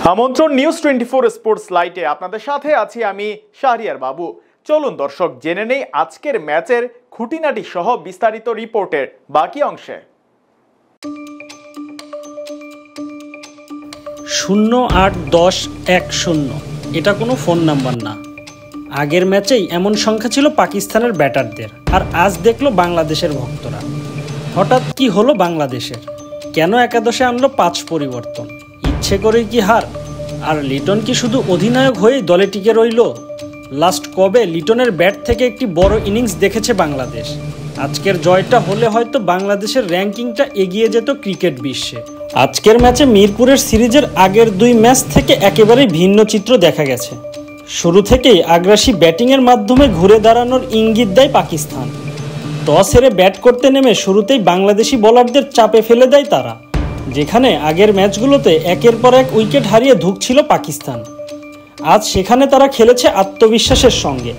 আমন্ত্রণ news 24 sports লাইটে আপনাদের সাথে আছি আমি শাহরিয়ার বাবু। চলুন দর্শক জেনে নেই আজকের ম্যাচের খুঁটিনাটি সহ বিস্তারিত রিপোর্টের বাকি অংশে। 081010 এটা কোনো ফোন নাম্বার না। আগের ম্যাচেই এমন সংখ্যা ছিল পাকিস্তানের ব্যাটারদের, আর আজ দেখলো বাংলাদেশের ভক্তরা। হঠাৎ কি হলো বাংলাদেশের? কেন একাদশে আনলো 5 পরিবর্তন? ইচ্ছে করেই কি হার? আর লিটন কি শুধু অধিনায়ক হয়েই দলে টিকে রইল? লাস্ট কবে লিটনের ব্যাট থেকে একটি বড় ইনিংস দেখেছে বাংলাদেশ? আজকের জয়টা হলে হয়তো বাংলাদেশের র্যাঙ্কিংটা এগিয়ে যেত ক্রিকেট বিশ্বে। আজকের ম্যাচে মিরপুরের সিরিজের আগের 2 ম্যাচ থেকে একেবারেই ভিন্ন চিত্র দেখা গেছে। শুরু থেকেই আগ্রাসী ব্যাটিংয়ের মাধ্যমে ঘুরে দাঁড়ানোর ইঙ্গিত দেয় পাকিস্তান। টস হেরে ব্যাট করতে নেমে শুরুতেই বাংলাদেশি বোলারদের চাপে ফেলে দেয় তারা, যেখানে আগের ম্যাচগুলোতে একের পর এক উইকেট হারিয়ে ধুঁকছিল পাকিস্তান। আজ সেখানে তারা খেলেছে আত্মবিশ্বাসের সঙ্গে।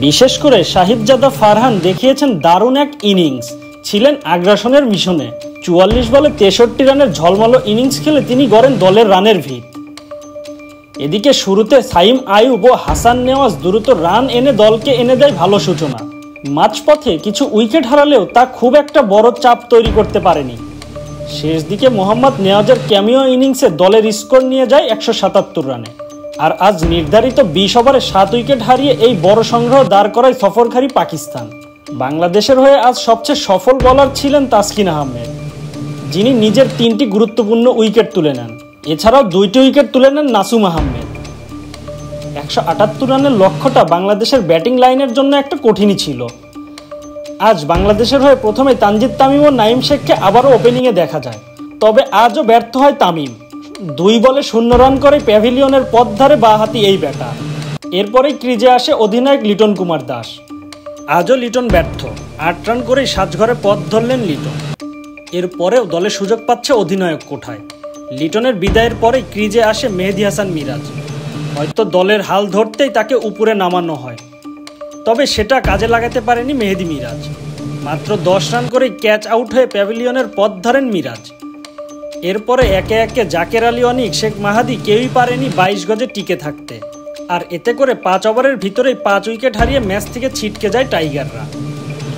বিশেষ করে সাহিবজাদা ফারহান দেখিয়েছেন দারুণ এক ইনিংস, ছিলেন আগ্রাসনের মিশনে। 44 বলে 63 রানের ঝলমলো ইনিংস খেলে তিনি গড়েন দলের রানের ভিত। এদিকে শুরুতে সাইম আইয়ুব ও হাসান নেওয়াজ দ্রুত রান এনে দলকে এনে দেয় ভালো সূচনা। মাঝপথে কিছু উইকেট হারালেও তা খুব একটা বড় চাপ তৈরি করতে পারেনি। শেষ দিকে মোহাম্মদ নেওয়াজের ক্যামিও ইনিংসে দলের স্কোর নিয়ে যায় 177 রানে। আর আজ নির্ধারিত 20 ওভারে 7 উইকেট হারিয়ে এই বড় সংগ্রহ দাঁড় করায় সফরকারী পাকিস্তান। বাংলাদেশের হয়ে আজ সবচেয়ে সফল বোলার ছিলেন তাসকিন আহমেদ, যিনি নিজের 3টি গুরুত্বপূর্ণ উইকেট তুলে নেন। এছাড়াও 2টি উইকেট তুলে নেন নাসুম আহমেদ। 178 রানের লক্ষ্যটা বাংলাদেশের ব্যাটিং লাইনের জন্য একটা কঠিনই ছিল। আজ বাংলাদেশের হয়ে প্রথমে তানজিদ তামিম ও নাঈম শেখকে আবারও ওপেনিংয়ে দেখা যায়, তবে আজও ব্যর্থ হয় তামিম। 2 বলে 0 রান করে প্যাভিলিয়নের পথ ধারে বাঁহাতি এই ব্যাটার। এরপরেই ক্রিজে আসে অধিনায়ক লিটন কুমার দাস। আজও লিটন ব্যর্থ, 8 রান করেই সাজঘরে পথ ধরলেন লিটন। এরপরেও দলে সুযোগ পাচ্ছে অধিনায়ক কোঠায়। লিটনের বিদায়ের পরেই ক্রিজে আসে মেহেদী হাসান মিরাজ। হয়তো দলের হাল ধরতেই তাকে উপরে নামানো হয়, তবে সেটা কাজে লাগাতে পারেনি মেহেদী মিরাজ। মাত্র 10 রান করেই ক্যাচ আউট হয়ে প্যাভিলিয়নের পথ ধরেন মিরাজ। এরপরে একে একে জাকের আলী অনিক, শেখ মাহাদি কেউই পারেনি 22 গজে টিকে থাকতে। আর এতে করে 5 ওভারের ভিতরেই 5 উইকেট হারিয়ে ম্যাচ থেকে ছিটকে যায় টাইগাররা।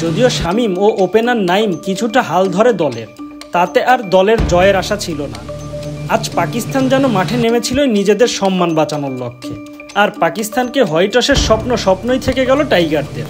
যদিও শামীম ও ওপেনার নাঈম কিছুটা হাল ধরে দলের, তাতে আর দলের জয়ের আশা ছিল না। আজ পাকিস্তান যেন মাঠে নেমেছিল নিজেদের সম্মান বাঁচানোর লক্ষ্যে, আর পাকিস্তানকে হোয়াইট ওয়াশের স্বপ্নই থেকে গেল টাইগারদের।